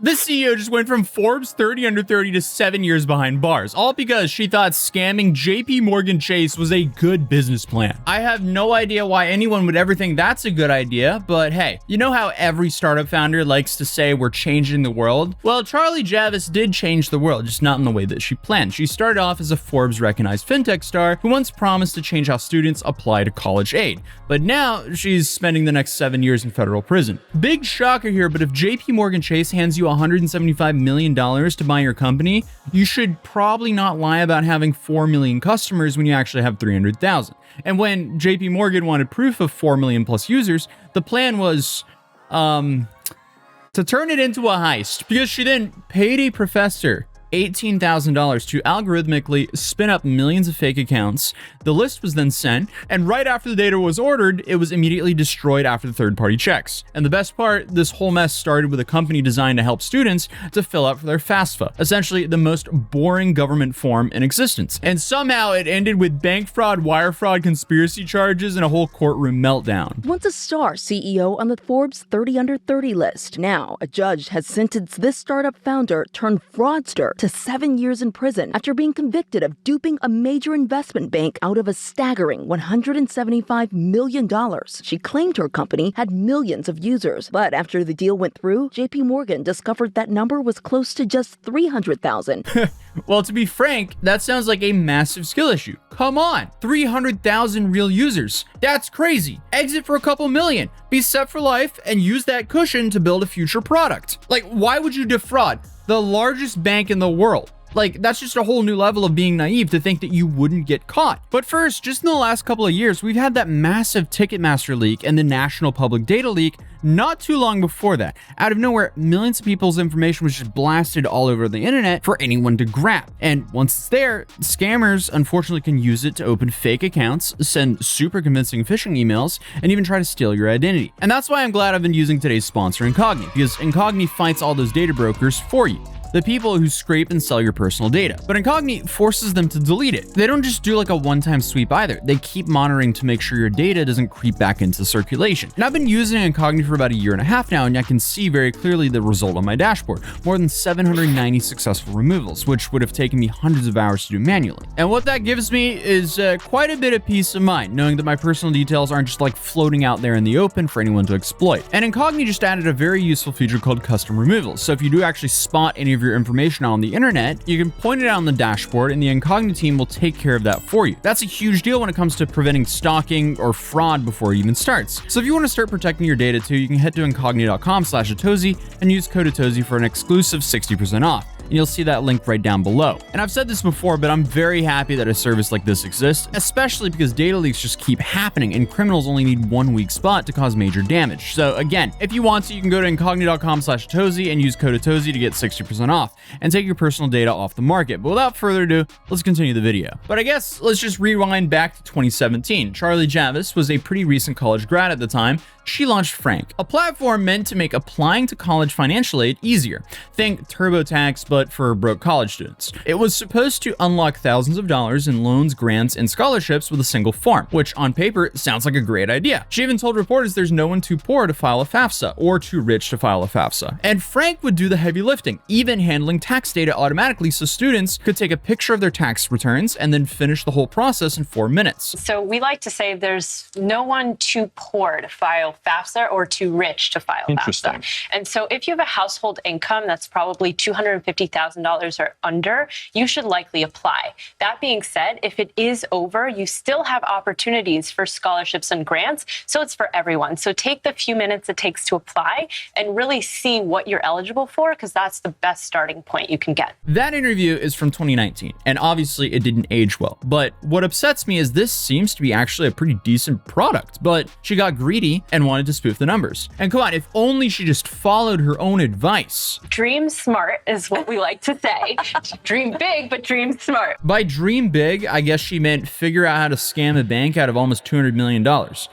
This CEO just went from Forbes 30 under 30 to 7 years behind bars, all because she thought scamming JP Morgan Chase was a good business plan. I have no idea why anyone would ever think that's a good idea, but hey, you know how every startup founder likes to say we're changing the world? Well, Charlie Javis did change the world, just not in the way that she planned. She started off as a Forbes recognized fintech star who once promised to change how students apply to college aid, but now she's spending the next 7 years in federal prison. Big shocker here, but if JP Morgan Chase hands you $175 million to buy your company, you should probably not lie about having 4 million customers when you actually have 300,000. And when JP Morgan wanted proof of 4 million plus users, the plan was, to turn it into a heist, because she then paid a professor $18,000 to algorithmically spin up millions of fake accounts. The list was then sent, and right after the data was ordered, it was immediately destroyed after the third-party checks. And the best part, this whole mess started with a company designed to help students to fill out for their FAFSA, essentially the most boring government form in existence. And somehow it ended with bank fraud, wire fraud, conspiracy charges, and a whole courtroom meltdown. Once a star CEO on the Forbes 30 under 30 list, now a judge has sentenced this startup founder turned fraudster to 7 years in prison after being convicted of duping a major investment bank out of a staggering $175 million. She claimed her company had millions of users, but after the deal went through, JP Morgan discovered that number was close to just 300,000. Well, to be frank, that sounds like a massive skill issue. Come on, 300,000 real users. That's crazy. Exit for a couple million. Be set for life and use that cushion to build a future product. Like, why would you defraud the largest bank in the world? Like, that's just a whole new level of being naive to think that you wouldn't get caught. But first, just in the last couple of years, we've had that massive Ticketmaster leak and the National Public Data leak not too long before that. Out of nowhere, millions of people's information was just blasted all over the internet for anyone to grab. And once it's there, scammers unfortunately can use it to open fake accounts, send super convincing phishing emails, and even try to steal your identity. And that's why I'm glad I've been using today's sponsor, Incogni, because Incogni fights all those data brokers for you, the people who scrape and sell your personal data. But Incogni forces them to delete it. They don't just do like a one-time sweep either. They keep monitoring to make sure your data doesn't creep back into circulation. And I've been using Incogni for about a year and a half now, and I can see very clearly the result on my dashboard. More than 790 successful removals, which would have taken me hundreds of hours to do manually. And what that gives me is quite a bit of peace of mind, knowing that my personal details aren't just like floating out there in the open for anyone to exploit. And Incogni just added a very useful feature called custom removals. So if you do actually spot any of your information on the internet, you can point it out on the dashboard and the Incogni team will take care of that for you. That's a huge deal when it comes to preventing stalking or fraud before it even starts. So if you want to start protecting your data too, you can head to incogni.com/Atozy and use code Atozy for an exclusive 60% off. And you'll see that link right down below. And I've said this before, but I'm very happy that a service like this exists, especially because data leaks just keep happening and criminals only need one weak spot to cause major damage. So again, if you want to, you can go to incogni.com/Atozy and use code Atozy to get 60% off and take your personal data off the market. But without further ado, let's continue the video. But I guess let's just rewind back to 2017. Charlie Javis was a pretty recent college grad at the time. She launched Frank, a platform meant to make applying to college financial aid easier. Think TurboTax, but for broke college students. It was supposed to unlock thousands of dollars in loans, grants, and scholarships with a single form, which on paper sounds like a great idea. She even told reporters there's no one too poor to file a FAFSA or too rich to file a FAFSA. And Frank would do the heavy lifting, even handling tax data automatically so students could take a picture of their tax returns and then finish the whole process in 4 minutes. So we like to say there's no one too poor to file FAFSA or too rich to file FAFSA. And so if you have a household income that's probably $250,000 or under, you should likely apply. That being said, if it is over, you still have opportunities for scholarships and grants. So it's for everyone. So take the few minutes it takes to apply and really see what you're eligible for, because that's the best starting point you can get. That interview is from 2019, and obviously it didn't age well. But what upsets me is this seems to be actually a pretty decent product, but she got greedy and wanted to spoof the numbers. And come on, if only she just followed her own advice. Dream smart is what we like to say. Dream big, but dream smart. By dream big, I guess she meant figure out how to scam a bank out of almost $200 million.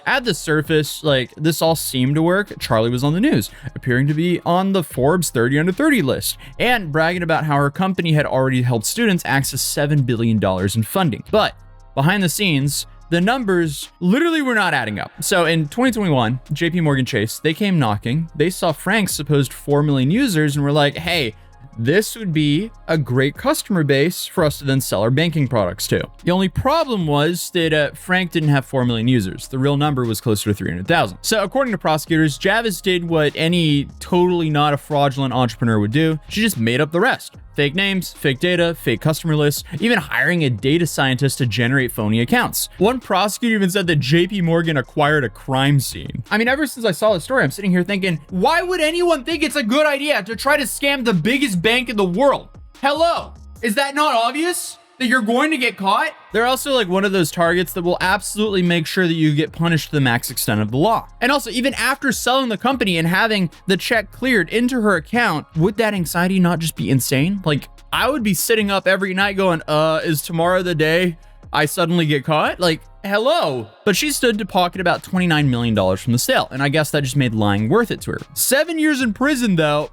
At the surface, like, this all seemed to work. Charlie was on the news, appearing to be on the Forbes 30 under 30 list, and bragging about how her company had already helped students access $7 billion in funding. But behind the scenes, the numbers literally were not adding up. So in 2021, JP Morgan Chase, they came knocking. They saw Frank's supposed 4 million users and were like, hey, this would be a great customer base for us to then sell our banking products to. The only problem was that Frank didn't have 4 million users. The real number was closer to 300,000. So according to prosecutors, Javis did what any totally not a fraudulent entrepreneur would do. She just made up the rest. Fake names, fake data, fake customer lists, even hiring a data scientist to generate phony accounts. One prosecutor even said that JP Morgan acquired a crime scene. I mean, ever since I saw the story, I'm sitting here thinking, why would anyone think it's a good idea to try to scam the biggest bank in the world? Hello? Is that not obvious? That you're going to get caught? They're also like one of those targets that will absolutely make sure that you get punished to the max extent of the law. And also, even after selling the company and having the check cleared into her account, would that anxiety not just be insane? Like, I would be sitting up every night going, is tomorrow the day I suddenly get caught? Like, hello. But she stood to pocket about $29 million from the sale, and I guess that just made lying worth it to her. 7 years in prison, though,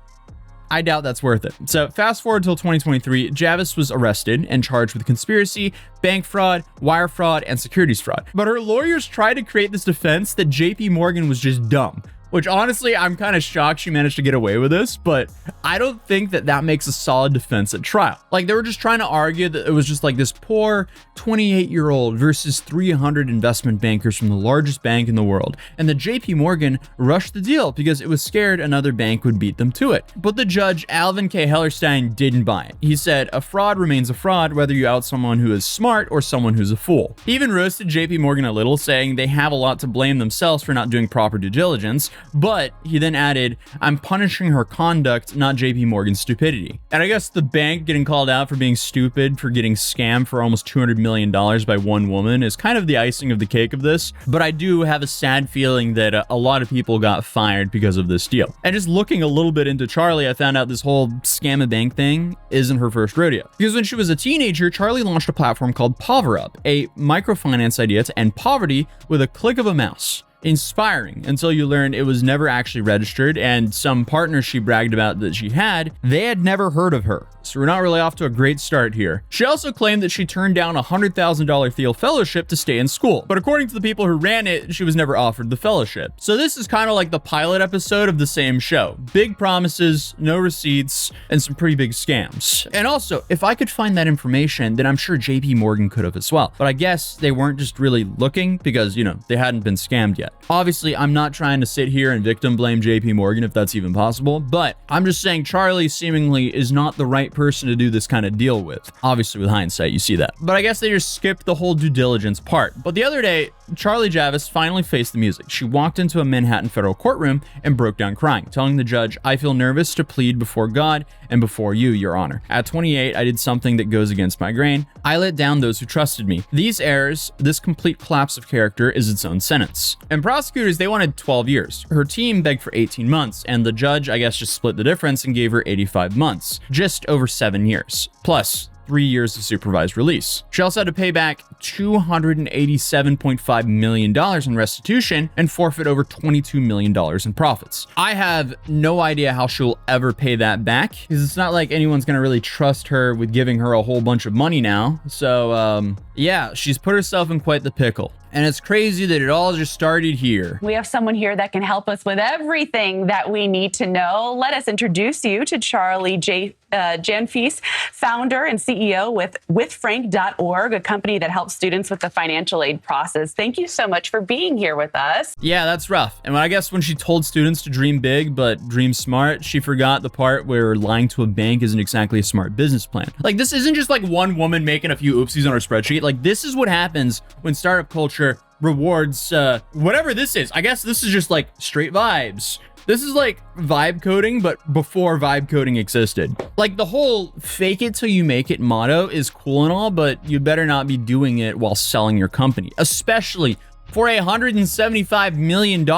I doubt that's worth it. So fast forward till 2023, Javis was arrested and charged with conspiracy, bank fraud, wire fraud, and securities fraud. But her lawyers tried to create this defense that JP Morgan was just dumb, which honestly, I'm kind of shocked she managed to get away with this, but I don't think that that makes a solid defense at trial. Like, they were just trying to argue that it was just like this poor 28-year-old versus 300 investment bankers from the largest bank in the world. And the JP Morgan rushed the deal because it was scared another bank would beat them to it. But the judge, Alvin K. Hellerstein, didn't buy it. He said, a fraud remains a fraud, whether you out someone who is smart or someone who's a fool. He even roasted JP Morgan a little, saying they have a lot to blame themselves for not doing proper due diligence. But he then added, I'm punishing her conduct, not JP Morgan's stupidity. And I guess the bank getting called out for being stupid for getting scammed for almost $200 million by one woman is kind of the icing of the cake of this. But I do have a sad feeling that a lot of people got fired because of this deal. And just looking a little bit into Charlie, I found out this whole scam a bank thing isn't her first rodeo. Because when she was a teenager, Charlie launched a platform called PoverUp, a microfinance idea to end poverty with a click of a mouse. Inspiring until you learned it was never actually registered, and some partners she bragged about that she had, they had never heard of her. So we're not really off to a great start here. She also claimed that she turned down a $100,000 Thiel fellowship to stay in school, but according to the people who ran it, she was never offered the fellowship. So this is kind of like the pilot episode of the same show. Big promises, no receipts, and some pretty big scams. And also, if I could find that information, then I'm sure JP Morgan could have as well. But I guess they weren't just really looking because, you know, they hadn't been scammed yet. Obviously, I'm not trying to sit here and victim blame JP Morgan if that's even possible, but I'm just saying Charlie seemingly is not the right person to do this kind of deal with. Obviously, with hindsight, you see that. But I guess they just skipped the whole due diligence part. But the other day, Charlie Javis finally faced the music. She walked into a Manhattan federal courtroom and broke down crying, telling the judge, I feel nervous to plead before God and before you, Your Honor. At 28, I did something that goes against my grain. I let down those who trusted me. These errors, this complete collapse of character is its own sentence. And prosecutors, they wanted 12 years. Her team begged for 18 months, and the judge, I guess, just split the difference and gave her 85 months, just over 7 years. Plus, 3 years of supervised release. She also had to pay back $287.5 million in restitution and forfeit over $22 million in profits. I have no idea how she'll ever pay that back, because it's not like anyone's gonna really trust her with giving her a whole bunch of money now. So, yeah, she's put herself in quite the pickle. And it's crazy that it all just started here. We have someone here that can help us with everything that we need to know. Let us introduce you to Charlie Janfees, founder and CEO with withfrank.org, a company that helps students with the financial aid process. Thank you so much for being here with us. Yeah, that's rough. And I guess when she told students to dream big, but dream smart, she forgot the part where lying to a bank isn't exactly a smart business plan. Like, this isn't just like one woman making a few oopsies on her spreadsheet. Like, this is what happens when startup culture rewards whatever this is. I guess this is just like straight vibes. This is like vibe coding, but before vibe coding existed. Like, the whole fake it till you make it motto is cool and all, but you better not be doing it while selling your company, especially for $175 million.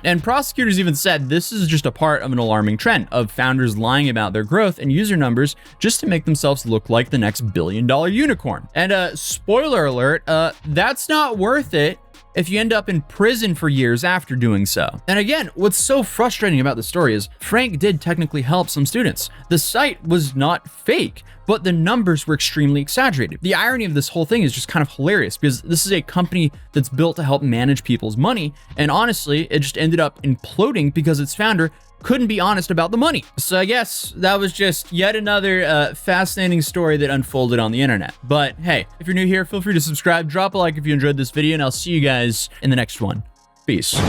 And prosecutors even said this is just a part of an alarming trend of founders lying about their growth and user numbers just to make themselves look like the next billion-dollar unicorn. And spoiler alert, that's not worth it if you end up in prison for years after doing so. And again, what's so frustrating about the story is Frank did technically help some students. The site was not fake, but the numbers were extremely exaggerated. The irony of this whole thing is just kind of hilarious because this is a company that's built to help manage people's money, and honestly, it just ended up imploding because its founder couldn't be honest about the money. So I guess that was just yet another fascinating story that unfolded on the internet. But hey, if you're new here, feel free to subscribe, drop a like if you enjoyed this video, and I'll see you guys in the next one. Peace.